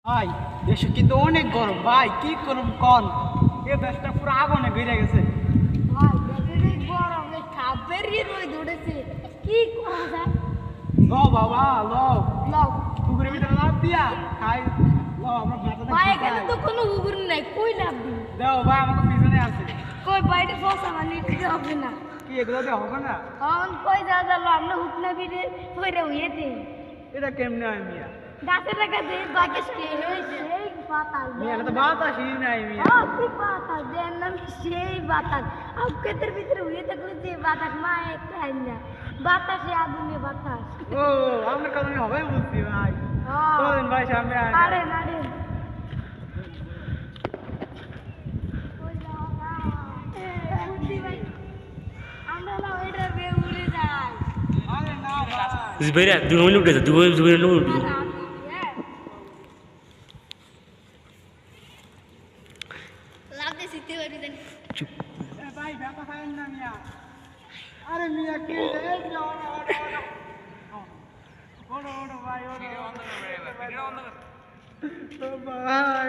ভাই দেশে কিন্তু অনেক গরম ভাই, কি করব কোন এ দেশটা পুরো আগুনে ঘিরে গেছে। ভাই দেখে গরমে খাবারই রোদ উঠেছে, কি করা যায়? ল বাবা ল, লও পুকুরের ভিতরে লাফ দিয়া খাই। ল আমরা ভাই, মাথাটা এখানে তো কোনো উগুর নাই, কই লাভ দিই? দাও ভাই, আমাকে পিছনে আছে। কই বাইরে বসা মানে দিতে হবে না। কি এগুলো দিয়ে হবে না? এখন কই যা যালো আমরা হুকনা বিরে কইরে হইয়েতে এটা কেমনে হয় মিয়া? গাছে টাকা দে বাতাস কে সেই বাতাস মিয়া এটা তো বাতাসই নাই মিয়া। কি বাতাস দেন নাম সেই বাতাস আপ ক্ষেতের ভিতরে হইয়ে থাকলে যে বাতাস মা একটা আইনা বাতাসে আগুনে বাতাস। ও আমার কথা আমি হবে বুঝছি ভাই। হ্যাঁ। চলেন ভাই সামনে আয়। আরে নারে কই যাও না বুদ্ধি ভাই, আমরা না ওইটা বে উড়ে যাই। আরে না ভাই। Zubaira, dua minit udah, dua minit udah. আর আমি লাভ দে সিতে হরি দেন। এ ভাই ব্যথা খাইন না মিয়া। আরে মিয়া কি রে? এই যে ওড়ো ওড়ো ভাই ওড়ো। ও ভাই